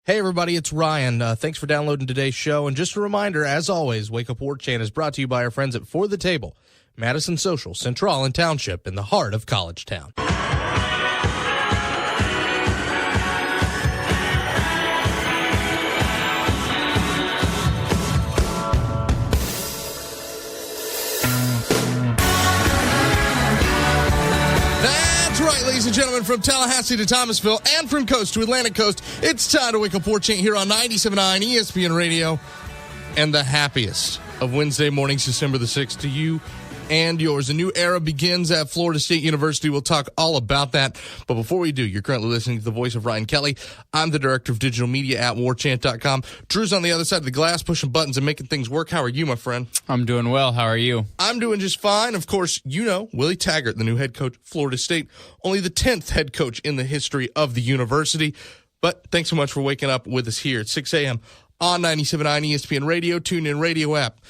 Hey, everybody, it's Ryan. Thanks for downloading today's show. And just a reminder, as always, Wake Up War Chant is brought to you by our friends at For the Table, Madison Social, Central and Township in the heart of College Town. Ladies and gentlemen, from Tallahassee to Thomasville and from coast to Atlantic coast, it's time to Wake Up War Chant here on 97.9 ESPN Radio. And the happiest of Wednesday mornings, December the 6th, to you and yours. A new era begins at Florida State University. We'll talk all about that. But before we do, you're currently listening to the voice of Ryan Kelly. I'm the director of digital media at warchant.com. Drew's on the other side of the glass, pushing buttons and making things work. How are you, my friend? I'm doing well. How are you? I'm doing just fine. Of course, you know Willie Taggart, the new head coach of Florida State, only the 10th head coach in the history of the university. But thanks so much for waking up with us here at 6 a.m. on 97.9 ESPN Radio, TuneIn Radio app,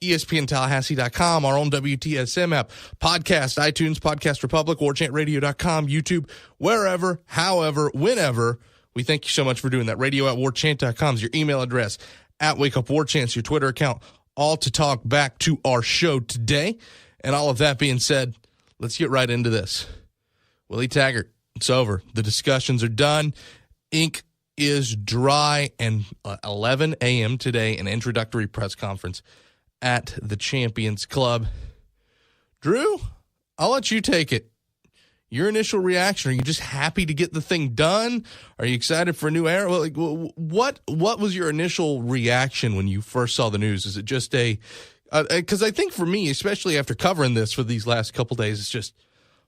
ESPNTallahassee.com, our own WTSM app, podcast, iTunes, Podcast Republic, WarChantRadio.com, YouTube, wherever, however, whenever. We thank you so much for doing that. Radio at WarChant.com is your email address. At Wake Up War Chant's your Twitter account, all to talk back to our show today. And all of that being said, let's get right into this. Willie Taggart, it's over. The discussions are done. Ink is dry, and 11 a.m. today, an introductory press conference at the Champions Club. Drew, I'll let you take it. Your initial reaction, are you just happy to get the thing done? Are you excited for a new era? Well, like, what was your initial reaction when you first saw the news? Is it just because I think for me, especially after covering this for these last couple days, it's just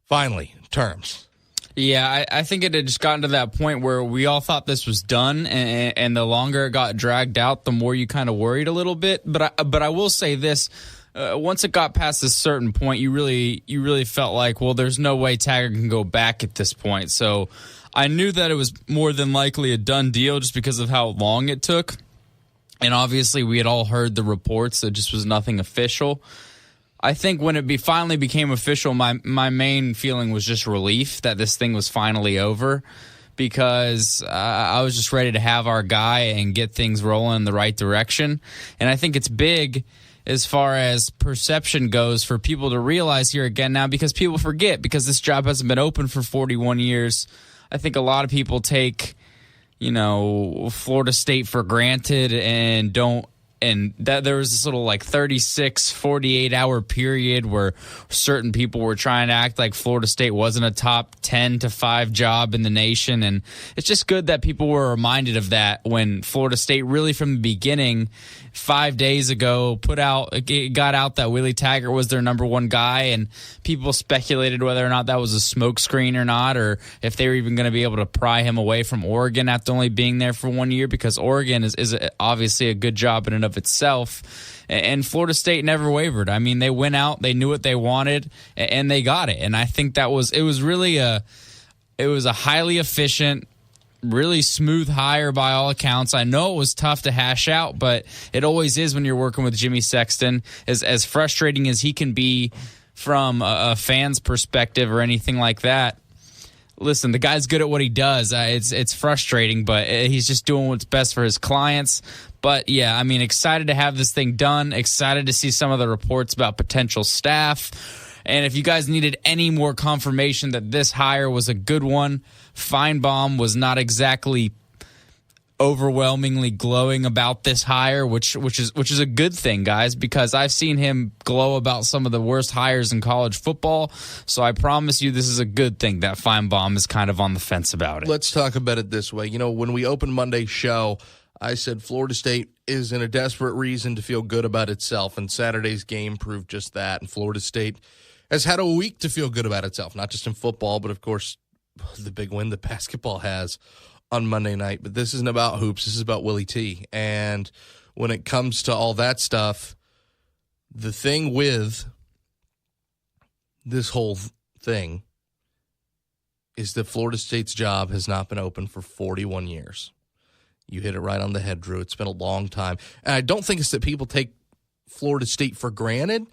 finally terms. Yeah, I think it had just gotten to that point where we all thought this was done, and the longer it got dragged out, the more you kind of worried a little bit. But I will say this: once it got past a certain point, you really felt like, well, there's no way Taggart can go back at this point. So I knew that it was more than likely a done deal just because of how long it took, and obviously we had all heard the reports. There just was nothing official. I think when it finally became official, my main feeling was just relief that this thing was finally over, because I was just ready to have our guy and get things rolling in the right direction. And I think it's big as far as perception goes for people to realize here again now, because people forget, because this job hasn't been open for 41 years. I think a lot of people take, Florida State for granted and that there was this little 36, 48-hour period where certain people were trying to act like Florida State wasn't a top 10 to 5 job in the nation. And it's just good that people were reminded of that when Florida State really from the beginning, 5 days ago, got out that Willie Taggart was their number one guy, and people speculated whether or not that was a smokescreen or not, or if they were even going to be able to pry him away from Oregon after only being there for 1 year, because Oregon is obviously a good job in and of itself. And Florida State never wavered. I mean, they went out, they knew what they wanted, and they got it. And I think it was a highly efficient, really smooth hire by all accounts. I know it was tough to hash out, but it always is when you're working with Jimmy Sexton. As frustrating as he can be from a fan's perspective or anything like that, listen, the guy's good at what he does. It's frustrating, but he's just doing what's best for his clients. But, yeah, I mean, excited to have this thing done, excited to see some of the reports about potential staff. And if you guys needed any more confirmation that this hire was a good one, Feinbaum was not exactly overwhelmingly glowing about this hire, which is a good thing, guys, because I've seen him glow about some of the worst hires in college football. So I promise you this is a good thing that Feinbaum is kind of on the fence about it. Let's talk about it this way. When we opened Monday's show, I said Florida State is in a desperate reason to feel good about itself, and Saturday's game proved just that. And Florida State has had a week to feel good about itself, not just in football, but, of course, the big win that basketball has on Monday night. But this isn't about hoops. This is about Willie T. And when it comes to all that stuff, the thing with this whole thing is that Florida State's job has not been open for 41 years. You hit it right on the head, Drew. It's been a long time. And I don't think it's that people take Florida State for granted.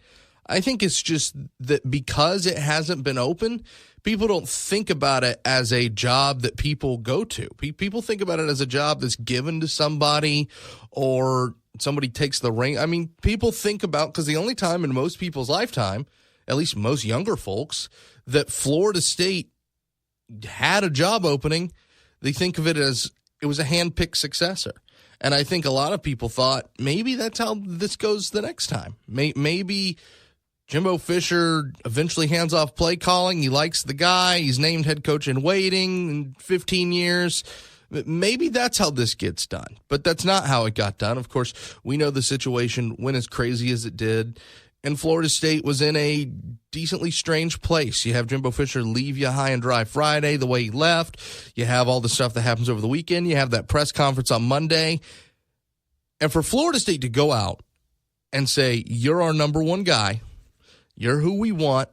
I think it's just that because it hasn't been open, people don't think about it as a job that people go to. People think about it as a job that's given to somebody or somebody takes the ring. I mean, people think about, because the only time in most people's lifetime, at least most younger folks, that Florida State had a job opening, they think of it as it was a hand-picked successor. And I think a lot of people thought maybe that's how this goes the next time. Maybe Jimbo Fisher eventually hands off play calling. He likes the guy. He's named head coach in waiting in 15 years. Maybe that's how this gets done. But that's not how it got done. Of course, we know the situation went as crazy as it did. And Florida State was in a decently strange place. You have Jimbo Fisher leave you high and dry Friday the way he left. You have all the stuff that happens over the weekend. You have that press conference on Monday. And for Florida State to go out and say, you're our number one guy, you're who we want,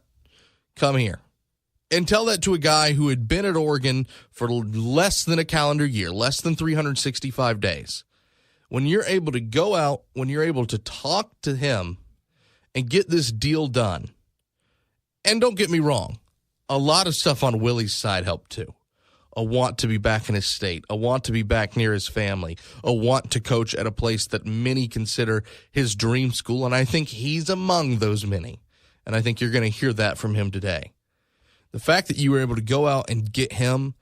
come here. And tell that to a guy who had been at Oregon for less than a calendar year, less than 365 days. When you're able to go out, when you're able to talk to him, and get this deal done. And don't get me wrong, a lot of stuff on Willie's side helped too. A want to be back in his state, a want to be back near his family, a want to coach at a place that many consider his dream school, and I think he's among those many. And I think you're going to hear that from him today. The fact that you were able to go out and get him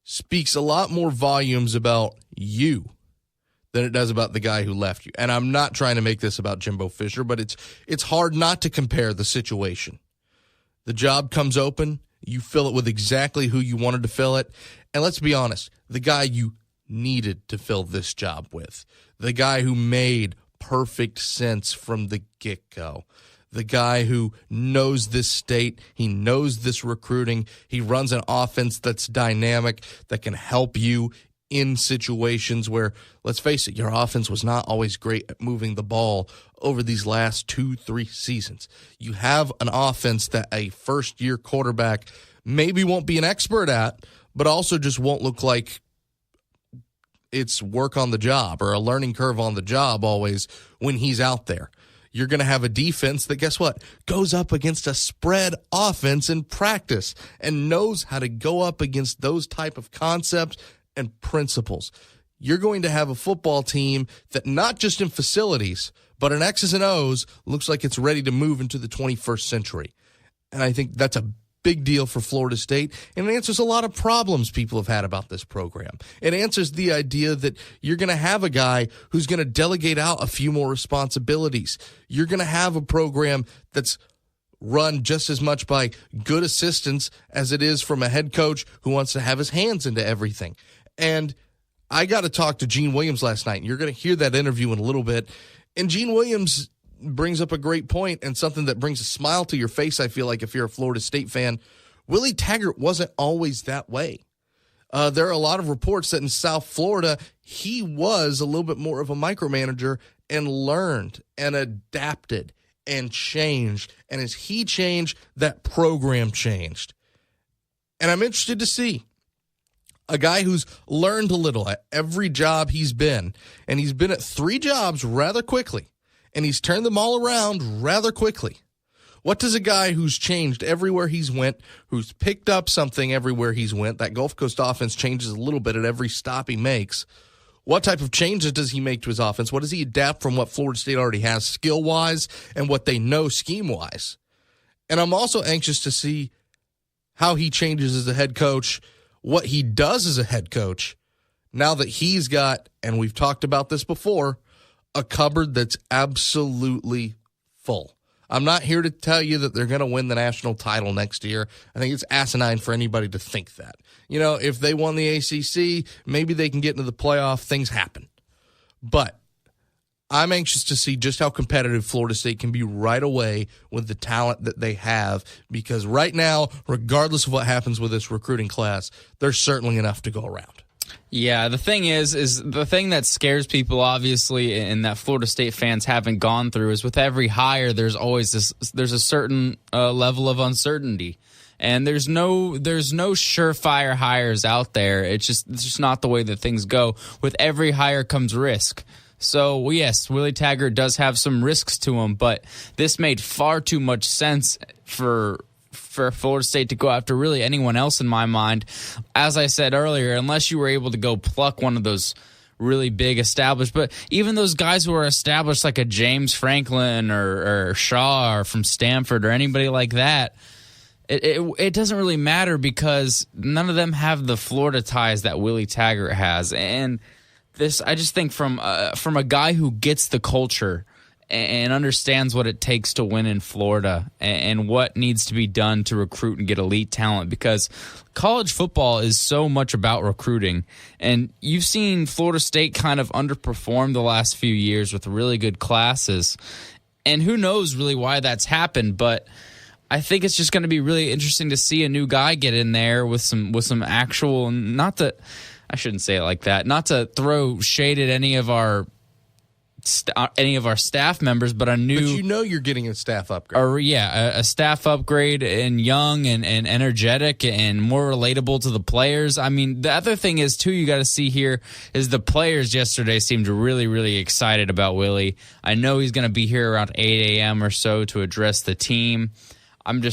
speaks a lot more volumes about you than it does about the guy who left you. And I'm not trying to make this about Jimbo Fisher, but it's hard not to compare the situation. The job comes open, you fill it with exactly who you wanted to fill it, and let's be honest, the guy you needed to fill this job with, the guy who made perfect sense from the get-go, the guy who knows this state, he knows this recruiting, he runs an offense that's dynamic, that can help you in situations where, let's face it, your offense was not always great at moving the ball over these last 2-3 seasons. You have an offense that a first-year quarterback maybe won't be an expert at, but also just won't look like it's work on the job or a learning curve on the job always when he's out there. You're going to have a defense that, guess what, goes up against a spread offense in practice and knows how to go up against those type of concepts and principles. You're going to have a football team that not just in facilities, but in X's and O's looks like it's ready to move into the 21st century. And I think that's a big deal for Florida State, and it answers a lot of problems people have had about this program. It answers the idea that you're going to have a guy who's going to delegate out a few more responsibilities. You're going to have a program that's run just as much by good assistants as it is from a head coach who wants to have his hands into everything. And I got to talk to Gene Williams last night, and you're going to hear that interview in a little bit. And Gene Williams brings up a great point and something that brings a smile to your face, I feel like, if you're a Florida State fan. Willie Taggart wasn't always that way. There are a lot of reports that in South Florida, he was a little bit more of a micromanager and learned and adapted and changed. And as he changed, that program changed. And I'm interested to see a guy who's learned a little at every job he's been, and he's been at 3 jobs rather quickly, and he's turned them all around rather quickly. What does a guy who's changed everywhere he's went, who's picked up something everywhere he's went, that Gulf Coast offense changes a little bit at every stop he makes, what type of changes does he make to his offense? What does he adapt from what Florida State already has skill-wise and what they know scheme-wise? And I'm also anxious to see how he changes as a head coach, what he does as a head coach, now that he's got, and we've talked about this before, a cupboard that's absolutely full. I'm not here to tell you that they're going to win the national title next year. I think it's asinine for anybody to think that. You know, if they won the ACC, maybe they can get into the playoff. Things happen. But I'm anxious to see just how competitive Florida State can be right away with the talent that they have, because right now, regardless of what happens with this recruiting class, there's certainly enough to go around. Yeah, the thing is the thing that scares people, obviously, and that Florida State fans haven't gone through, is with every hire, there's always there's a certain level of uncertainty. And there's no surefire hires out there. It's just not the way that things go. With every hire comes risk. So, yes, Willie Taggart does have some risks to him, but this made far too much sense for Florida State to go after really anyone else in my mind. As I said earlier, unless you were able to go pluck one of those really big established, but even those guys who are established like a James Franklin or Shaw or from Stanford or anybody like that, it doesn't really matter because none of them have the Florida ties that Willie Taggart has. And this, I just think from a guy who gets the culture and understands what it takes to win in Florida and what needs to be done to recruit and get elite talent, because college football is so much about recruiting. And you've seen Florida State kind of underperform the last few years with really good classes. And who knows really why that's happened, but I think it's just going to be really interesting to see a new guy get in there with some actual, I shouldn't say it like that, not to throw shade at any of our staff members, but a new... But you're getting a staff upgrade. A staff upgrade and young and energetic and more relatable to the players. I mean, the other thing is, too, you got to see here is the players yesterday seemed really, really excited about Willie. I know he's going to be here around 8 a.m. or so to address the team. I'm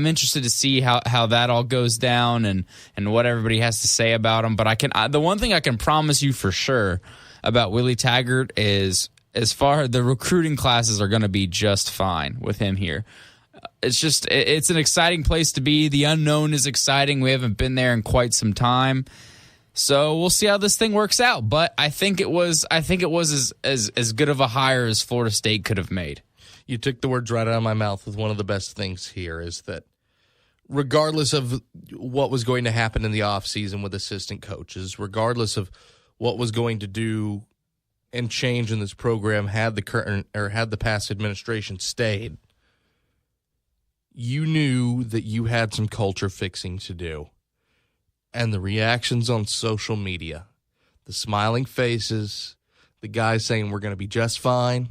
interested to see how that all goes down and what everybody has to say about him. But the one thing I can promise you for sure about Willie Taggart is, as far the recruiting classes are going to be just fine with him here. It's an exciting place to be. The unknown is exciting. We haven't been there in quite some time. So we'll see how this thing works out. But I think it was as good of a hire as Florida State could have made. You took the words right out of my mouth with one of the best things here is that regardless of what was going to happen in the offseason with assistant coaches, regardless of what was going to do and change in this program had the past administration stayed, you knew that you had some culture fixing to do. And the reactions on social media, the smiling faces, the guys saying we're going to be just fine,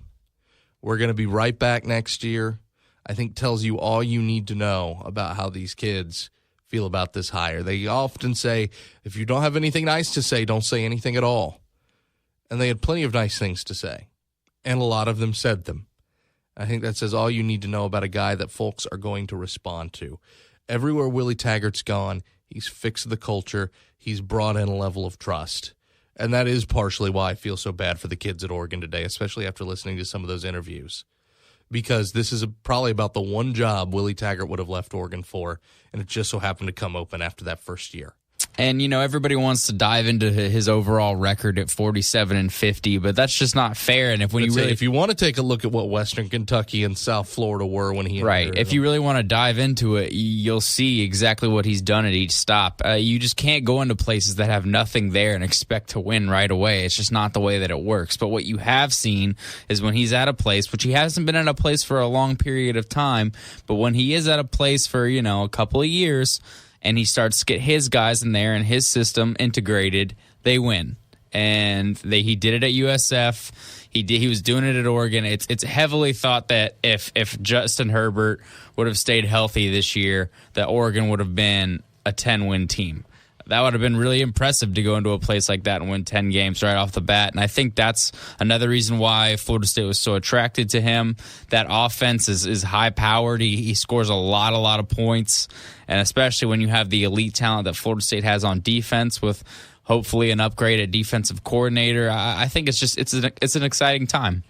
we're going to be right back next year, I think tells you all you need to know about how these kids feel about this hire. They often say, if you don't have anything nice to say, don't say anything at all. And they had plenty of nice things to say, and a lot of them said them. I think that says all you need to know about a guy that folks are going to respond to. Everywhere Willie Taggart's gone, he's fixed the culture. He's brought in a level of trust. And that is partially why I feel so bad for the kids at Oregon today, especially after listening to some of those interviews. Because this is probably about the one job Willie Taggart would have left Oregon for, and it just so happened to come open after that first year. And, everybody wants to dive into his overall record at 47-50, but that's just not fair. And if you want to take a look at what Western Kentucky and South Florida were when he if you really want to dive into it, you'll see exactly what he's done at each stop. You just can't go into places that have nothing there and expect to win right away. It's just not the way that it works. But what you have seen is when he's at a place, which he hasn't been at a place for a long period of time, but when he is at a place for a couple of years, and he starts to get his guys in there and his system integrated, they win. And he did it at USF. He was doing it at Oregon. It's heavily thought that if Justin Herbert would have stayed healthy this year, that Oregon would have been a 10-win team. That would have been really impressive to go into a place like that and win 10 games right off the bat. And I think that's another reason why Florida State was so attracted to him. That offense is high-powered. He scores a lot of points. And especially when you have the elite talent that Florida State has on defense with hopefully an upgrade at defensive coordinator, I think it's an exciting time.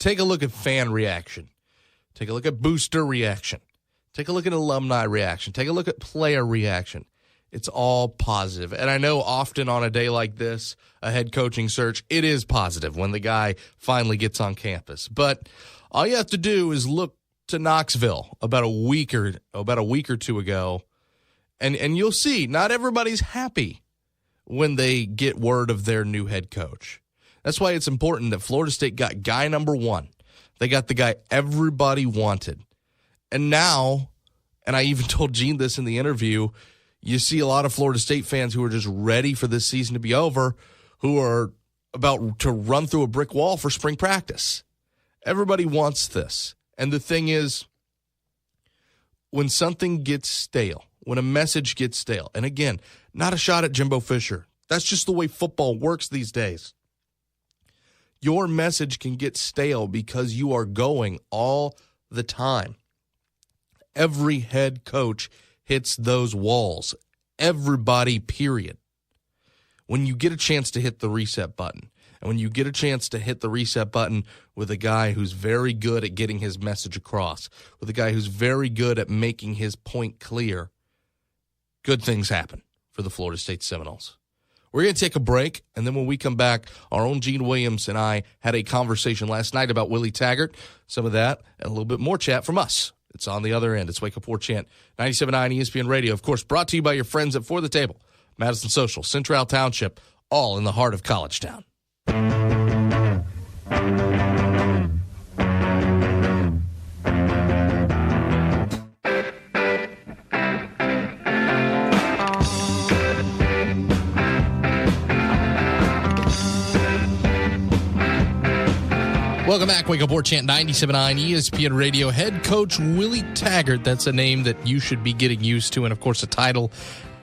Take a look at fan reaction. Take a look at booster reaction. Take a look at alumni reaction. Take a look at player reaction. It's all positive. And I know often on a day like this, a head coaching search, it is positive when the guy finally gets on campus. But all you have to do is look to Knoxville about a week or two ago, and you'll see not everybody's happy when they get word of their new head coach. That's why it's important that Florida State got guy number one. They got the guy everybody wanted. And now, and I even told Gene this in the interview, you see a lot of Florida State fans who are just ready for this season to be over, who are about to run through a brick wall for spring practice. Everybody wants this. And the thing is, when something gets stale, when a message gets stale, and again, not a shot at Jimbo Fisher. That's just the way football works these days. Your message can get stale because you are going all the time. Every head coach hits those walls. Everybody, period. When you get a chance to hit the reset button, and when you get a chance to hit the reset button with a guy who's very good at getting his message across, with a guy who's very good at making his point clear, good things happen for the Florida State Seminoles. We're going to take a break, and then when we come back, our own Gene Williams and I had a conversation last night about Willie Taggart. Some of that and a little bit more chat from us. It's on the other end. It's Wake Up War Chant, 97.9 ESPN Radio. Of course, brought to you by your friends at For the Table, Madison Social, Central Township, all in the heart of College Town. Welcome back. Wake Up War Chant, 97.9 ESPN Radio. Head coach Willie Taggart. That's a name that you should be getting used to, and of course a title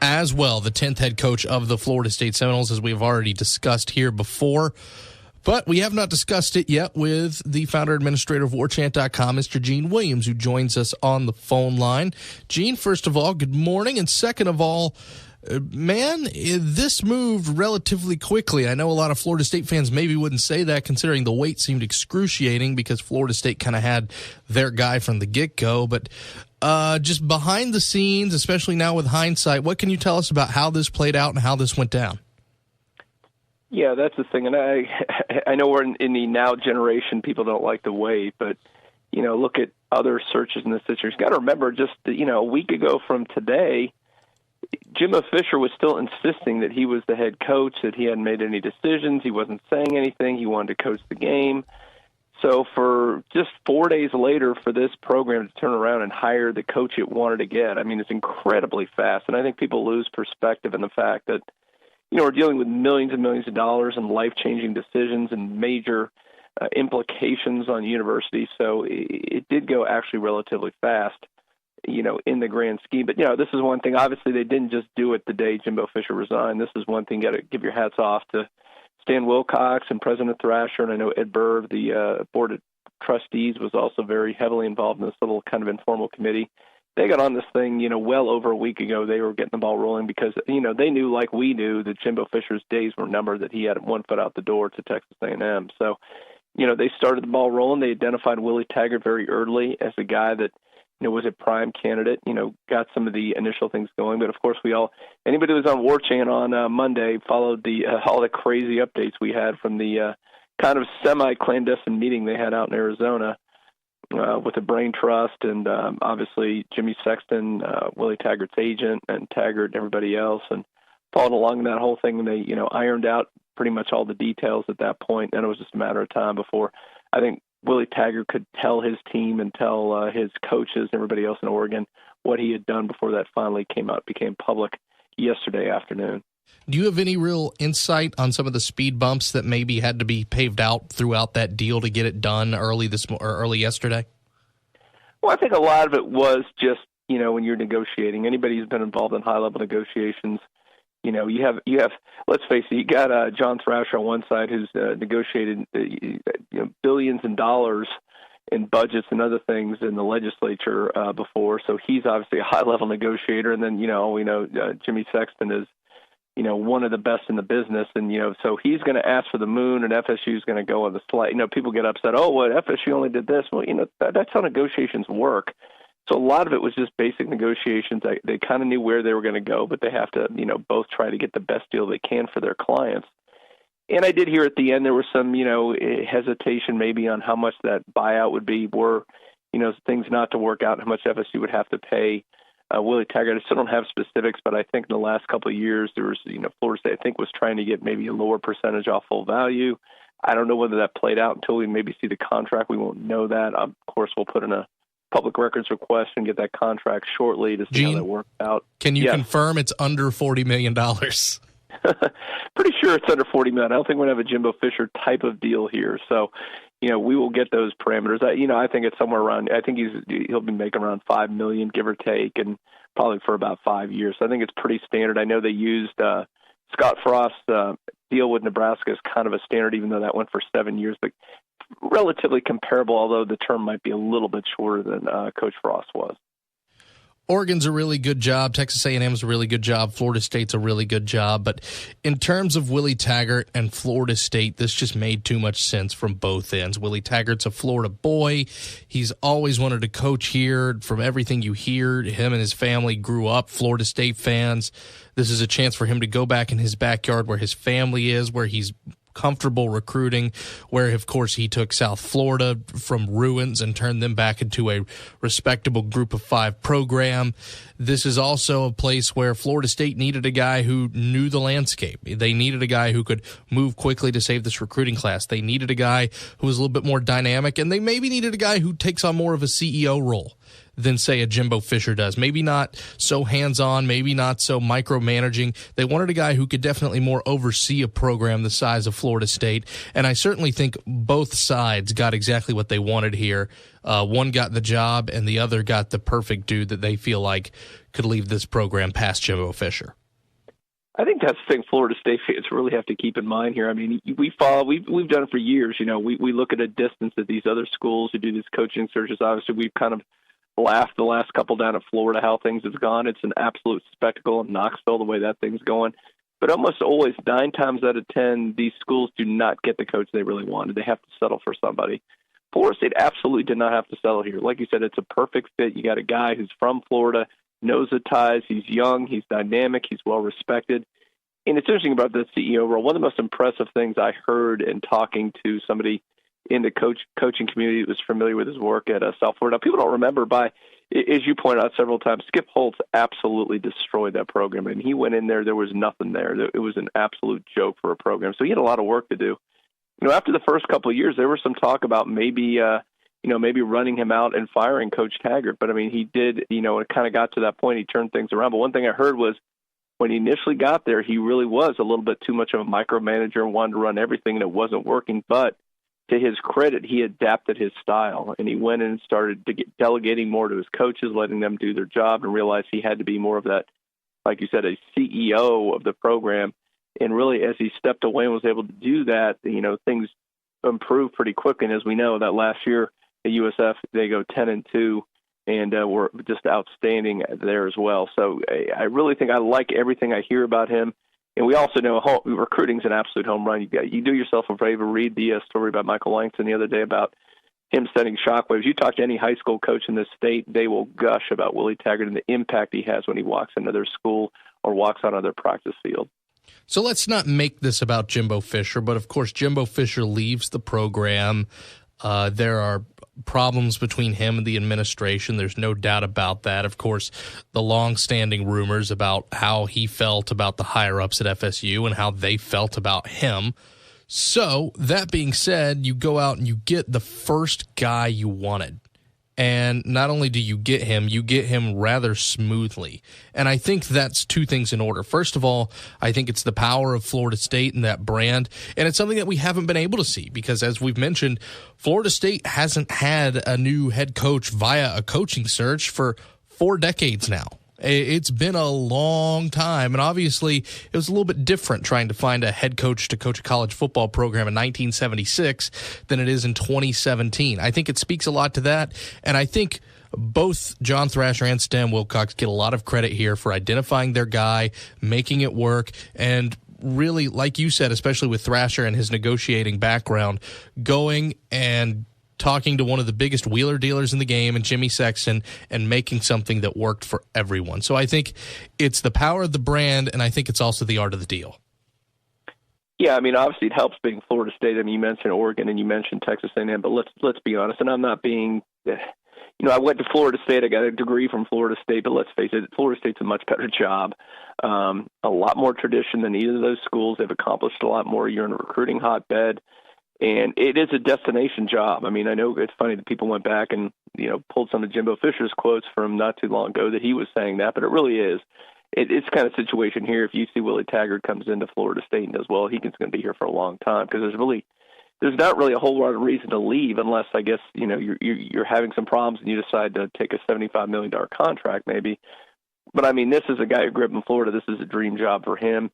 as well. The 10th head coach of the Florida State Seminoles, as we have already discussed here before. But we have not discussed it yet with the founder administrator of warchant.com, Mr. Gene Williams, who joins us on the phone line. Gene, first of all, good morning. And second of all, man, this moved relatively quickly. I know a lot of Florida State fans maybe wouldn't say that, considering the wait seemed excruciating because Florida State kind of had their guy from the get-go. But just behind the scenes, especially now with hindsight, what can you tell us about how this played out and how this went down? Yeah, that's the thing. And I know we're in the now generation. People don't like to wait, but, look at other searches in this situation. You got to remember just, a week ago from today, Jimbo Fisher was still insisting that he was the head coach, that he hadn't made any decisions. He wasn't saying anything. He wanted to coach the game. So for just 4 days later for this program to turn around and hire the coach it wanted to get, I mean, it's incredibly fast. And I think people lose perspective in the fact that, we're dealing with millions and millions of dollars and life-changing decisions and major implications on universities. So it did go actually relatively fast, in the grand scheme. But, this is one thing. Obviously, they didn't just do it the day Jimbo Fisher resigned. This is one thing you got to give your hats off to Stan Wilcox and President Thrasher. And I know Ed Burr, the board of trustees, was also very heavily involved in this little kind of informal committee. They got on this thing, well over a week ago. They were getting the ball rolling because, they knew, like we knew, that Jimbo Fisher's days were numbered, that he had one foot out the door to Texas A&M. So, they started the ball rolling. They identified Willie Taggart very early as a guy that, was a prime candidate, got some of the initial things going. But, of course, anybody who was on War Chant on Monday followed all the crazy updates we had from the kind of semi-clandestine meeting they had out in Arizona with the Brain Trust and obviously Jimmy Sexton, Willie Taggart's agent, and Taggart and everybody else, and followed along that whole thing. And they, ironed out pretty much all the details at that point. And it was just a matter of time before I think Willie Taggart could tell his team and tell his coaches and everybody else in Oregon what he had done before that finally became public yesterday afternoon. Do you have any real insight on some of the speed bumps that maybe had to be paved out throughout that deal to get it done early yesterday? Well, I think a lot of it was just, when you're negotiating, anybody who's been involved in high-level negotiations, you have. Let's face it, you got John Thrasher on one side who's negotiated billions in dollars in budgets and other things in the legislature before, so he's obviously a high-level negotiator. And then we know Jimmy Sexton is one of the best in the business, and so he's going to ask for the moon, and FSU is going to go on the slide. People get upset. Oh, what, FSU only did this? Well, that's how negotiations work. So a lot of it was just basic negotiations. They kind of knew where they were going to go, but they have to, both try to get the best deal they can for their clients. And I did hear at the end there was some, hesitation maybe on how much that buyout would be. Were, things not to work out, how much FSU would have to pay Willie Taggart. I still don't have specifics, but I think in the last couple of years there was, Florida State I think was trying to get maybe a lower percentage off full value. I don't know whether that played out until we maybe see the contract. We won't know that. Of course, we'll put in a public records request and get that contract shortly to see how that works out. Can you confirm it's under $40 million? Pretty sure it's under 40 million. I don't think we're going to have a Jimbo Fisher type of deal here. So, we will get those parameters. I think it's somewhere around. I think he'll be making around $5 million, give or take, and probably for about 5 years. So I think it's pretty standard. I know they used Scott Frost's deal with Nebraska as kind of a standard, even though that went for 7 years, but relatively comparable. Although the term might be a little bit shorter than Coach Frost was. Oregon's a really good job. Texas A&M's a really good job. Florida State's a really good job. But in terms of Willie Taggart and Florida State, this just made too much sense from both ends. Willie Taggart's a Florida boy. He's always wanted to coach here. From everything you hear, him and his family grew up Florida State fans. This is a chance for him to go back in his backyard where his family is, where he's comfortable recruiting, where, of course, he took South Florida from ruins and turned them back into a respectable Group of Five program. This is also a place where Florida State needed a guy who knew the landscape. They needed a guy who could move quickly to save this recruiting class. They needed a guy who was a little bit more dynamic, and they maybe needed a guy who takes on more of a CEO role than, say, a Jimbo Fisher does. Maybe not so hands-on, maybe not so micromanaging. They wanted a guy who could definitely more oversee a program the size of Florida State, and I certainly think both sides got exactly what they wanted here. One got the job, and the other got the perfect dude that they feel like could leave this program past Jimbo Fisher. I think that's the thing Florida State fans really have to keep in mind here. I mean, we've done it for years. We look at a distance at these other schools who do these coaching searches. Obviously, we've kind of laughed the last couple down at Florida how things have gone. It's an absolute spectacle in Knoxville the way that thing's going. But almost always, 9 times out of 10, these schools do not get the coach they really wanted. They have to settle for somebody. Florida State absolutely did not have to settle here. Like you said, it's a perfect fit. You got a guy who's from Florida, knows the ties. He's young. He's dynamic. He's well respected. And it's interesting about the CEO role. One of the most impressive things I heard in talking to somebody in the coaching community that was familiar with his work at South Florida. Now, people don't remember, as you pointed out several times, Skip Holtz absolutely destroyed that program. And he went in there was nothing there. It was an absolute joke for a program. So he had a lot of work to do. After the first couple of years, there was some talk about maybe running him out and firing Coach Taggart. But, I mean, he did, it kind of got to that point. He turned things around. But one thing I heard was when he initially got there, he really was a little bit too much of a micromanager and wanted to run everything, and it wasn't working. But to his credit, he adapted his style, and he went in and started delegating more to his coaches, letting them do their job, and realized he had to be more of that, like you said, a CEO of the program. And really, as he stepped away and was able to do that, things improved pretty quickly. And as we know, that last year at USF, they go 10-2, and were just outstanding there as well. So I really think I like everything I hear about him. And we also know recruiting is an absolute home run. You do yourself a favor, read the story about Michael Langston the other day about him sending shockwaves. You talk to any high school coach in this state, they will gush about Willie Taggart and the impact he has when he walks into their school or walks onto their practice field. So let's not make this about Jimbo Fisher, but of course Jimbo Fisher leaves the program. There are problems between him and the administration. There's no doubt about that. Of course, the long-standing rumors about how he felt about the higher-ups at FSU and how they felt about him. So, that being said, you go out and you get the first guy you wanted. And not only do you get him rather smoothly. And I think that's two things in order. First of all, I think it's the power of Florida State and that brand. And it's something that we haven't been able to see because, as we've mentioned, Florida State hasn't had a new head coach via a coaching search for 4 decades now. It's been a long time, and obviously it was a little bit different trying to find a head coach to coach a college football program in 1976 than it is in 2017. I think it speaks a lot to that, and I think both John Thrasher and Stan Wilcox get a lot of credit here for identifying their guy, making it work, and really, like you said, especially with Thrasher and his negotiating background, going and talking to one of the biggest wheeler dealers in the game and Jimmy Sexton and making something that worked for everyone. So I think it's the power of the brand, and I think it's also the art of the deal. Yeah, I mean, obviously it helps being Florida State. I mean, you mentioned Oregon and you mentioned Texas A&M, but let's be honest, and I'm not being I went to Florida State. I got a degree from Florida State, but let's face it, Florida State's a much better job. A lot more tradition than either of those schools. They've accomplished a lot more. You're in a recruiting hotbed. And it is a destination job. I mean, I know it's funny that people went back and, pulled some of Jimbo Fisher's quotes from not too long ago that he was saying that, but it really is. it's kind of situation here. If you see Willie Taggart comes into Florida State and does well, he's going to be here for a long time, because there's not really a whole lot of reason to leave unless, I guess, you're having some problems and you decide to take a $75 million contract maybe. But I mean, this is a guy who grew up in Florida. This is a dream job for him.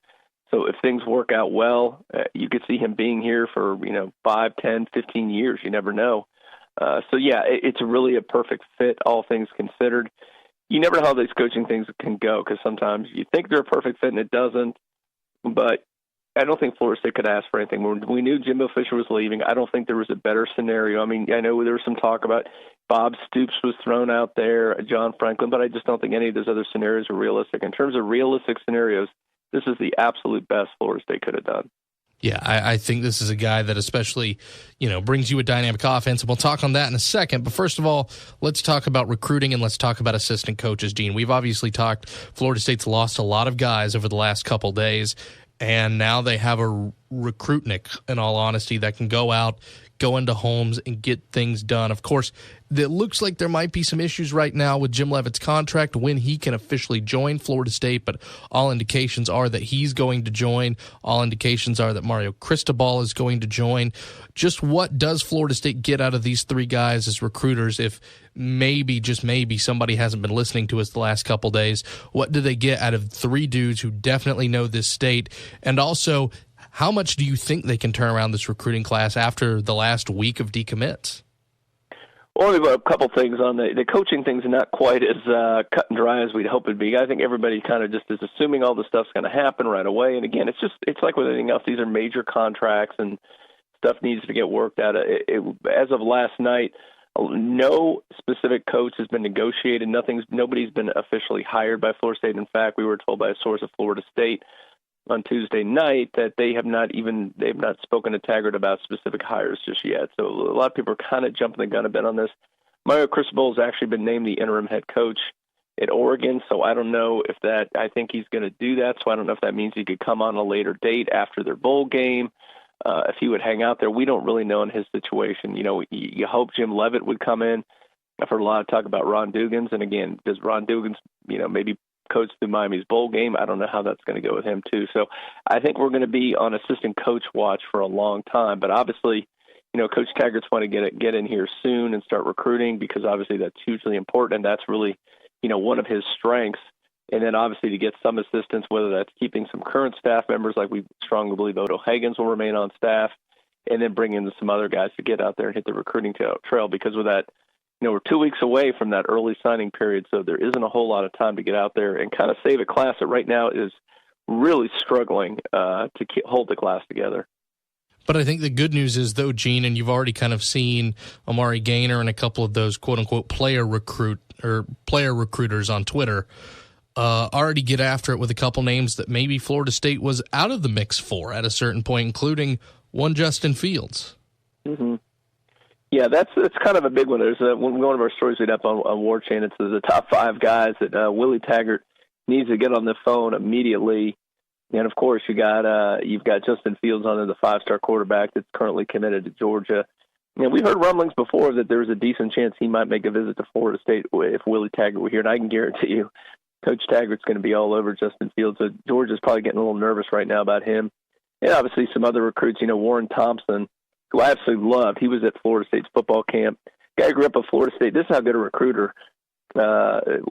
So if things work out well, you could see him being here for 5, 10, 15 years. You never know. So yeah, it's really a perfect fit, all things considered. You never know how these coaching things can go, because sometimes you think they're a perfect fit and it doesn't. But I don't think Florida State could ask for anything. When we knew Jimbo Fisher was leaving, I don't think there was a better scenario. I mean, I know there was some talk about Bob Stoops was thrown out there, John Franklin, but I just don't think any of those other scenarios are realistic. In terms of realistic scenarios, this is the absolute best Florida State could have done. Yeah, I think this is a guy that especially, brings you a dynamic offense, and we'll talk on that in a second. But first of all, let's talk about recruiting and let's talk about assistant coaches, Gene. We've obviously talked, Florida State's lost a lot of guys over the last couple days, and now they have a recruitnik, in all honesty, that can go out, go into homes, and get things done. Of course, it looks like there might be some issues right now with Jim Leavitt's contract, when he can officially join Florida State, but all indications are that he's going to join. All indications are that Mario Cristobal is going to join. Just what does Florida State get out of these three guys as recruiters? If maybe, just maybe, somebody hasn't been listening to us the last couple days, what do they get out of three dudes who definitely know this state? And also, how much do you think they can turn around this recruiting class after the last week of decommits? Well, a couple things on the coaching things are not quite as cut and dry as we'd hope it'd be. I think everybody kind of just is assuming all the stuff's going to happen right away. And again, it's like with anything else. These are major contracts and stuff needs to get worked out. As of last night, no specific coach has been negotiated. Nobody's been officially hired by Florida State. In fact, we were told by a source of Florida State on Tuesday night that they have not spoken to Taggart about specific hires just yet. So a lot of people are kind of jumping the gun a bit on this. Mario Cristobal has actually been named the interim head coach at Oregon, so I don't know if that – I think he's going to do that, so I don't know if that means he could come on a later date after their bowl game, if he would hang out there. We don't really know in his situation. You hope Jim Leavitt would come in. I've heard a lot of talk about Ron Dugans, and again, does Ron Dugans, maybe – coach through Miami's bowl game? I don't know how that's going to go with him too. So I think we're going to be on assistant coach watch for a long time. But obviously, Coach Taggart's want to get in here soon and start recruiting, because obviously that's hugely important, and that's really, one of his strengths. And then obviously to get some assistance, whether that's keeping some current staff members, like we strongly believe Odo Higgins will remain on staff, and then bring in some other guys to get out there and hit the recruiting trail, because with that, we're 2 weeks away from that early signing period, so there isn't a whole lot of time to get out there and kind of save a class that right now is really struggling to hold the class together. But I think the good news is, though, Gene, and you've already kind of seen Amari Gaynor and a couple of those quote-unquote player recruiters on Twitter already get after it with a couple names that maybe Florida State was out of the mix for at a certain point, including one Justin Fields. Mm-hmm. Yeah, that's kind of a big one. There's one of our stories we had up on War Chant. It's the top 5 guys that Willie Taggart needs to get on the phone immediately. And of course, you've got Justin Fields on there, the 5-star quarterback that's currently committed to Georgia. We've heard rumblings before that there's a decent chance he might make a visit to Florida State if Willie Taggart were here. And I can guarantee you, Coach Taggart's going to be all over Justin Fields. So Georgia's probably getting a little nervous right now about him. And obviously some other recruits, Warren Thompson, who I absolutely loved. He was at Florida State's football camp. Guy grew up at Florida State. This is how good a recruiter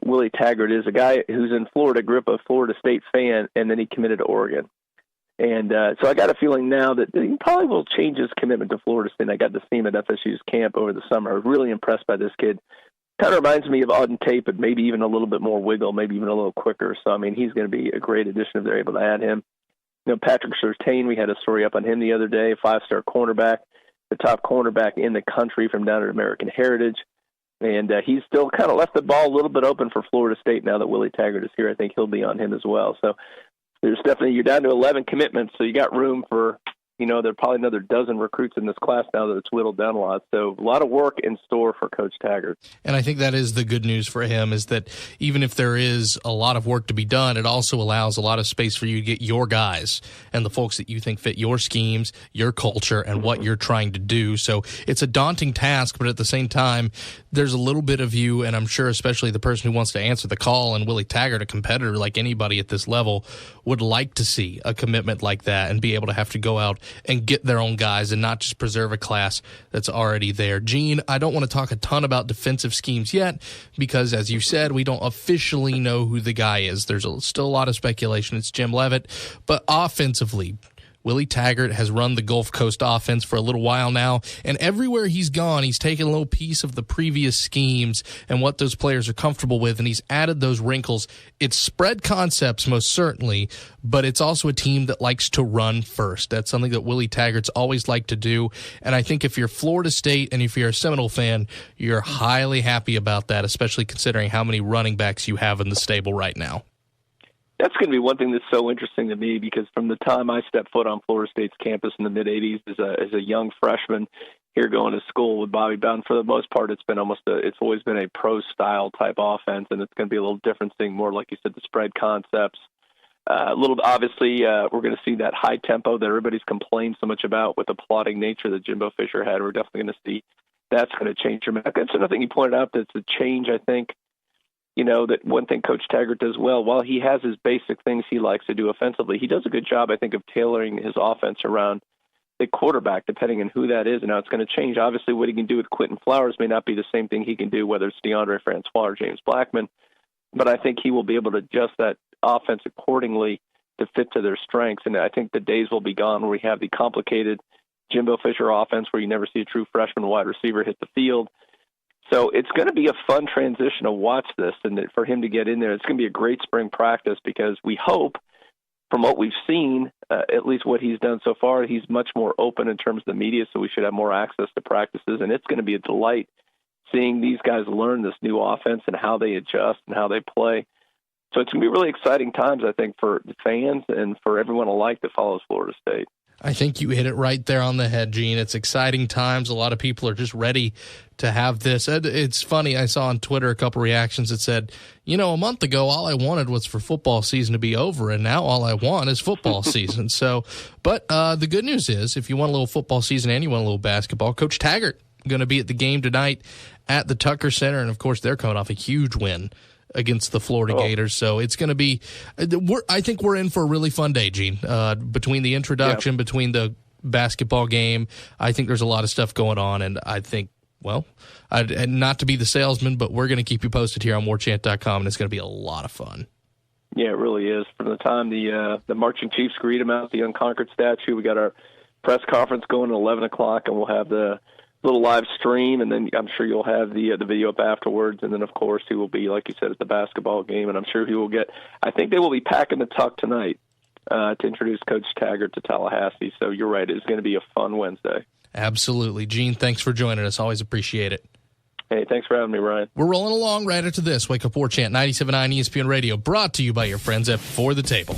Willie Taggart is. A guy who's in Florida, grew up a Florida State fan, and then he committed to Oregon. And so I got a feeling now that he probably will change his commitment to Florida State. I got to see him at FSU's camp over the summer. I was really impressed by this kid. Kind of reminds me of Auden Tate, but maybe even a little bit more wiggle, maybe even a little quicker. So, he's going to be a great addition if they're able to add him. Patrick Surtain, we had a story up on him the other day, 5-star cornerback, the top cornerback in the country from down at American Heritage. And he's still kind of left the ball a little bit open for Florida State now that Willie Taggart is here. I think he'll be on him as well. So there's definitely, you're down to 11 commitments, so you got room for, there are probably another dozen recruits in this class now that it's whittled down a lot. So a lot of work in store for Coach Taggart. And I think that is the good news for him, is that even if there is a lot of work to be done, it also allows a lot of space for you to get your guys and the folks that you think fit your schemes, your culture, and what you're trying to do. So it's a daunting task, but at the same time, there's a little bit of you, and I'm sure especially the person who wants to answer the call, and Willie Taggart, a competitor like anybody at this level, would like to see a commitment like that and be able to have to go out and get their own guys and not just preserve a class that's already there. Gene, I don't want to talk a ton about defensive schemes yet because, as you said, we don't officially know who the guy is. There's still a lot of speculation. It's Jim Leavitt. But offensively, Willie Taggart has run the Gulf Coast offense for a little while now, and everywhere he's gone, he's taken a little piece of the previous schemes and what those players are comfortable with, and he's added those wrinkles. It's spread concepts, most certainly, but it's also a team that likes to run first. That's something that Willie Taggart's always liked to do, and I think if you're Florida State and if you're a Seminole fan, you're highly happy about that, especially considering how many running backs you have in the stable right now. That's going to be one thing that's so interesting to me, because from the time I stepped foot on Florida State's campus in the mid-'80s as a young freshman here going to school with Bobby Bowden, for the most part, it's always been a pro-style type offense, and it's going to be a little different thing, more like you said, the spread concepts. Obviously, we're going to see that high tempo that everybody's complained so much about with the plodding nature that Jimbo Fisher had. We're definitely going to see that's going to change dramatically. That's another thing you pointed out, that's a change, I think. That one thing Coach Taggart does well, while he has his basic things he likes to do offensively, he does a good job, I think, of tailoring his offense around the quarterback, depending on who that is. And now it's going to change. Obviously, what he can do with Quentin Flowers may not be the same thing he can do, whether it's DeAndre Francois or James Blackman. But I think he will be able to adjust that offense accordingly to fit to their strengths. And I think the days will be gone where we have the complicated Jimbo Fisher offense where you never see a true freshman wide receiver hit the field. So it's going to be a fun transition to watch this, and for him to get in there, it's going to be a great spring practice, because we hope, from what we've seen, at least what he's done so far, he's much more open in terms of the media, so we should have more access to practices, and it's going to be a delight seeing these guys learn this new offense and how they adjust and how they play. So it's going to be really exciting times, I think, for the fans and for everyone alike that follows Florida State. I think you hit it right there on the head, Gene. It's exciting times. A lot of people are just ready to have this. It's funny. I saw on Twitter a couple reactions that said, a month ago, all I wanted was for football season to be over, and now all I want is football season. But the good news is, if you want a little football season and you want a little basketball, Coach Taggart going to be at the game tonight at the Tucker Center, and of course, they're coming off a huge win against the Florida Gators. So it's going to be I think we're in for a really fun day, Gene. Between the introduction, between the basketball game, I think there's a lot of stuff going on, and I think, not to be the salesman, but we're going to keep you posted here on warchant.com, and it's going to be a lot of fun. Yeah, it really is. From the time the marching chiefs greet him out, the Unconquered statue, we got our press conference going at 11 o'clock, and we'll have the little live stream, and then I'm sure you'll have the video up afterwards. And then, of course, he will be, like you said, at the basketball game, and I'm sure he will I think they will be packing the tuck tonight to introduce Coach Taggart to Tallahassee. So you're right, it's going to be a fun Wednesday. Absolutely. Gene, thanks for joining us. Always appreciate it. Hey, thanks for having me, Ryan. We're rolling along right after this. Wake Up War Chant, 97.9 ESPN Radio, brought to you by your friends at For the Table.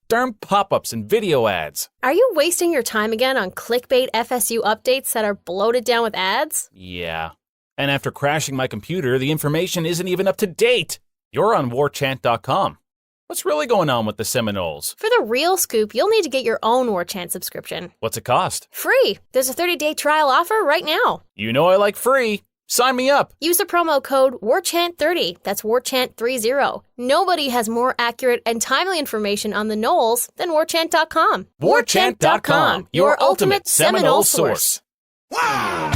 Darn pop-ups and video ads. Are you wasting your time again on clickbait FSU updates that are bloated down with ads? Yeah. And after crashing my computer, the information isn't even up to date. You're on warchant.com. What's really going on with the Seminoles? For the real scoop, you'll need to get your own War Chant subscription. What's it cost? Free. There's a 30-day trial offer right now. You know I like free. Sign me up. Use the promo code WARCHANT30. That's WARCHANT30. Nobody has more accurate and timely information on the Noles than WARCHANT.com. WARCHANT.com, your ultimate Seminole source. Wow!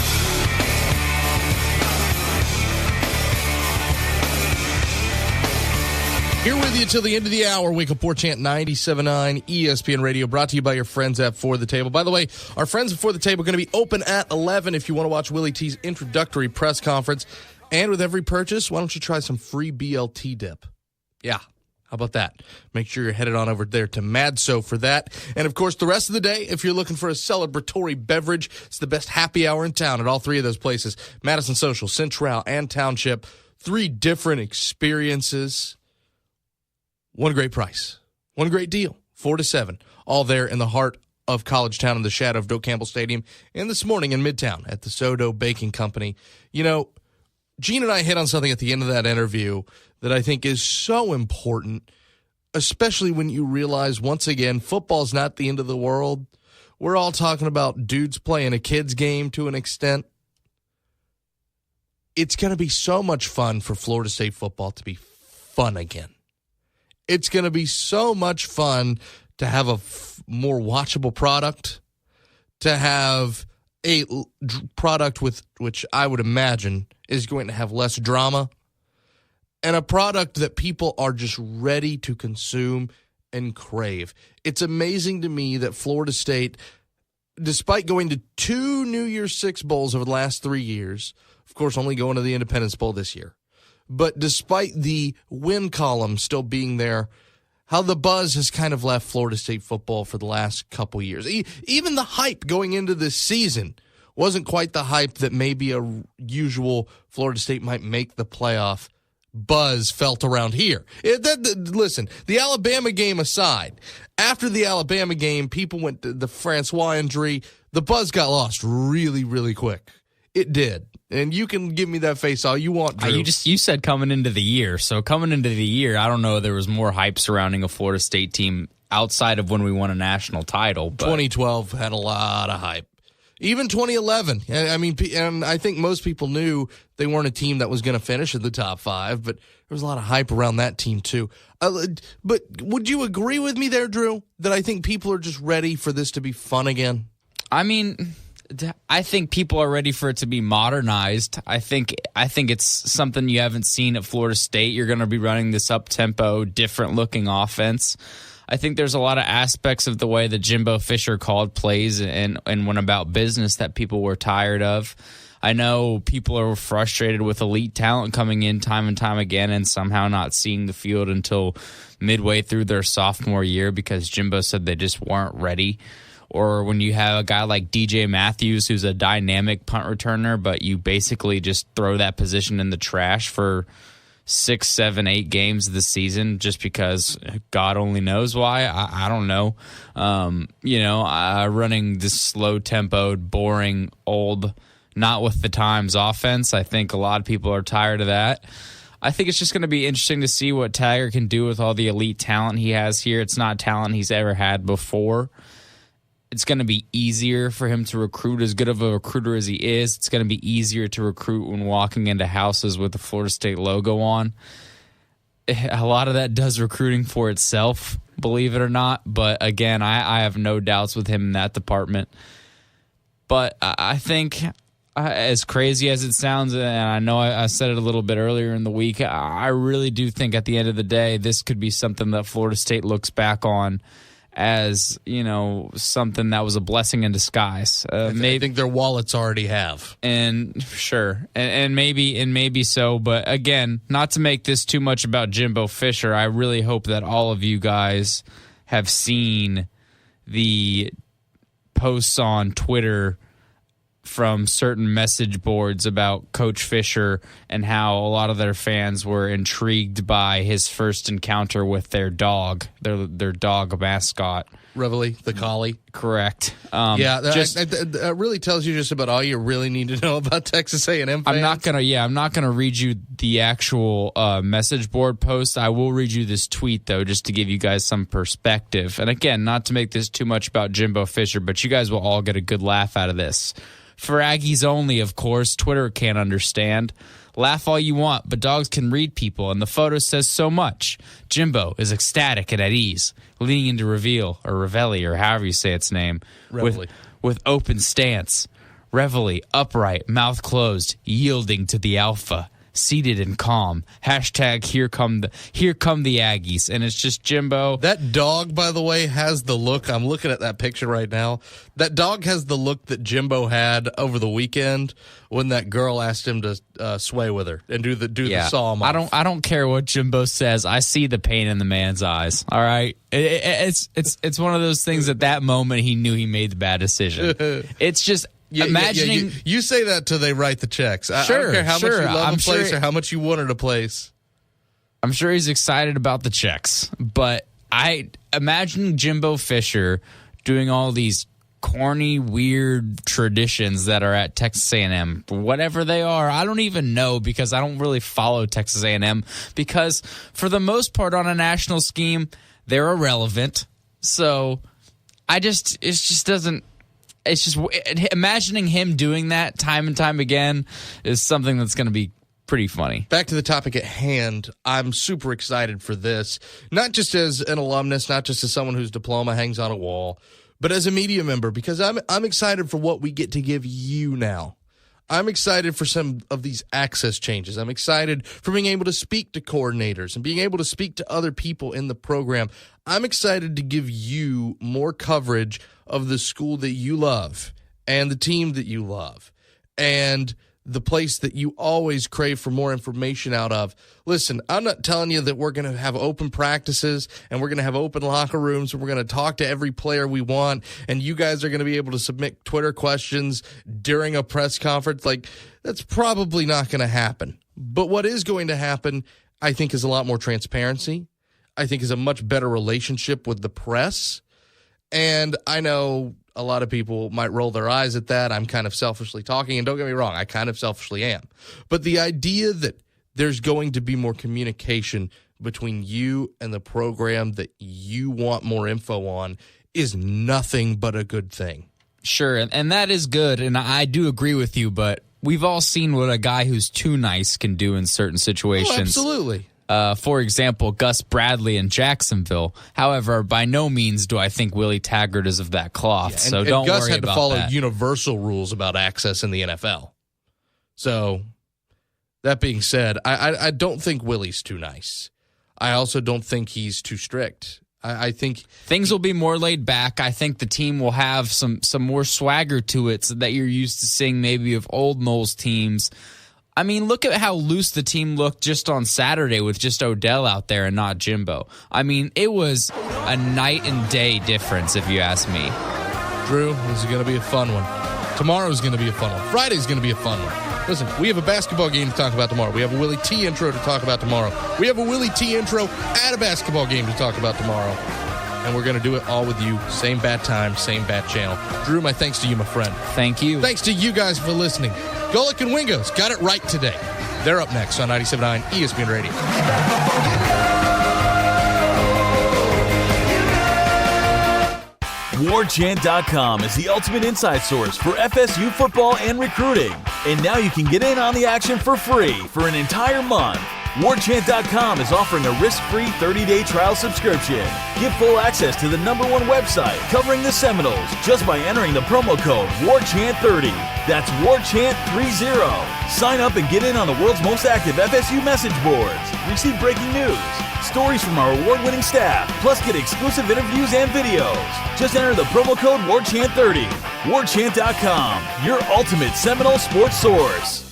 Here with you till the end of the hour. Wake Up War Chant 97.9 ESPN Radio, brought to you by your friends at For the Table. By the way, our friends at For the Table are going to be open at 11 if you want to watch Willie T's introductory press conference. And with every purchase, why don't you try some free BLT dip? Yeah, how about that? Make sure you're headed on over there to Madso for that. And, of course, the rest of the day, if you're looking for a celebratory beverage, it's the best happy hour in town at all three of those places, Madison Social, Central, and Township. 3 different experiences. One great price. One great deal. 4 to 7. All there in the heart of College Town in the shadow of Doak Campbell Stadium. And this morning in Midtown at the Sodo Baking Company. You know, Gene and I hit on something at the end of that interview that I think is so important, especially when you realize, once again, football's not the end of the world. We're all talking about dudes playing a kid's game to an extent. It's going to be so much fun for Florida State football to be fun again. It's going to be so much fun to have a more watchable product, to have a product with which I would imagine is going to have less drama, and a product that people are just ready to consume and crave. It's amazing to me that Florida State, despite going to 2 New Year's Six Bowls over the last 3 years, of course only going to the Independence Bowl this year, but despite the win column still being there, how the buzz has kind of left Florida State football for the last couple years. Even the hype going into this season wasn't quite the hype that maybe a usual Florida State might make the playoff buzz felt around here. Listen, the Alabama game aside, after the Alabama game, people went to the Francois injury. The buzz got lost really, really quick. It did. And you can give me that face all you want, Drew. You said coming into the year. So coming into the year, I don't know, there was more hype surrounding a Florida State team outside of when we won a national title. But 2012 had a lot of hype. Even 2011. I mean, and I think most people knew they weren't a team that was going to finish in the top 5, but there was a lot of hype around that team too. But would you agree with me there, Drew, that I think people are just ready for this to be fun again? I mean, I think people are ready for it to be modernized. I think it's something you haven't seen at Florida State. You're going to be running this up-tempo, different-looking offense. I think there's a lot of aspects of the way that Jimbo Fisher called plays and went about business that people were tired of. I know people are frustrated with elite talent coming in time and time again and somehow not seeing the field until midway through their sophomore year because Jimbo said they just weren't ready. Or when you have a guy like DJ Matthews, who's a dynamic punt returner, but you basically just throw that position in the trash for 6, 7, 8 games this season just because God only knows why. I don't know. Running this slow-tempoed, boring, old, not with the times offense, I think a lot of people are tired of that. I think it's just going to be interesting to see what Taggart can do with all the elite talent he has here. It's not talent he's ever had before. It's going to be easier for him to recruit, as good of a recruiter as he is. It's going to be easier to recruit when walking into houses with the Florida State logo on. A lot of that does recruiting for itself, believe it or not. But again, I have no doubts with him in that department. But I think, as crazy as it sounds, and I know I said it a little bit earlier in the week, I really do think at the end of the day, this could be something that Florida State looks back on as, something that was a blessing in disguise. I think their wallets already have. And sure. And maybe so. But again, not to make this too much about Jimbo Fisher, I really hope that all of you guys have seen the posts on Twitter from certain message boards about Coach Fisher and how a lot of their fans were intrigued by his first encounter with their dog, their dog mascot. Reveille, the collie. Correct. That really tells you just about all you really need to know about Texas A&M fans. I'm not gonna read you the actual message board post. I will read you this tweet though, just to give you guys some perspective. And again, not to make this too much about Jimbo Fisher, but you guys will all get a good laugh out of this. For Aggies only, of course. Twitter can't understand. Laugh all you want, but dogs can read people, and the photo says so much. Jimbo is ecstatic and at ease, leaning into Reveille, or however you say its name, with open stance. Reveille, upright, mouth closed, yielding to the alpha, seated and calm. Hashtag here come the Aggies. And it's just Jimbo. That dog, by the way, has the look. I'm looking at that picture right now. That dog has the look that Jimbo had over the weekend when that girl asked him to sway with her and do the saw him off. I don't care what Jimbo says. I see the pain in the man's eyes. All right. It's one of those things at that moment he knew he made the bad decision. It's just imagining you say that till they write the checks. I don't care how much you love a place or how much you wanted a place. I'm sure he's excited about the checks, but I imagine Jimbo Fisher doing all these corny, weird traditions that are at Texas A&M, whatever they are. I don't even know because I don't really follow Texas A&M because for the most part on a national scheme, they're irrelevant. So imagining him doing that time and time again is something that's going to be pretty funny. Back to the topic at hand, I'm super excited for this, not just as an alumnus, not just as someone whose diploma hangs on a wall, but as a media member, because I'm excited for what we get to give you now. I'm excited for some of these access changes. I'm excited for being able to speak to coordinators and being able to speak to other people in the program. I'm excited to give you more coverage of the school that you love and the team that you love and the place that you always crave for more information out of. Listen, I'm not telling you that we're going to have open practices and we're going to have open locker rooms and we're going to talk to every player we want and you guys are going to be able to submit Twitter questions during a press conference. Like, that's probably not going to happen. But what is going to happen, I think, is a lot more transparency. I think is a much better relationship with the press. And I know a lot of people might roll their eyes at that. I'm kind of selfishly talking, and don't get me wrong, I kind of selfishly am. But the idea that there's going to be more communication between you and the program that you want more info on is nothing but a good thing. Sure, and that is good, and I do agree with you, but we've all seen what a guy who's too nice can do in certain situations. Oh, absolutely. For example, Gus Bradley in Jacksonville. However, by no means do I think Willie Taggart is of that cloth. Yeah, and don't Gus worry had to about follow that. universal rules about access in the NFL. So, that being said, I don't think Willie's too nice. I also don't think he's too strict. I think things will be more laid back. I think the team will have some more swagger to it so that you're used to seeing maybe of old Noles teams. I mean, look at how loose the team looked just on Saturday with just Odell out there and not Jimbo. I mean, it was a night and day difference, if you ask me. Drew, this is going to be a fun one. Tomorrow's going to be a fun one. Friday's going to be a fun one. Listen, we have a basketball game to talk about tomorrow. We have a Willie T intro to talk about tomorrow. We have a Willie T intro at a basketball game to talk about tomorrow. And we're going to do it all with you. Same bad time, same bad channel. Drew, my thanks to you, my friend. Thank you. Thanks to you guys for listening. Golic and Wingos got it right today. They're up next on 97.9 ESPN Radio. WarChant.com is the ultimate inside source for FSU football and recruiting. And now you can get in on the action for free for an entire month. WarChant.com is offering a risk-free 30-day trial subscription. Get full access to the #1 website covering the Seminoles just by entering the promo code WarChant30. That's WarChant30. Sign up and get in on the world's most active FSU message boards. Receive breaking news, stories from our award-winning staff, plus get exclusive interviews and videos. Just enter the promo code WarChant30. WarChant.com, your ultimate Seminole sports source.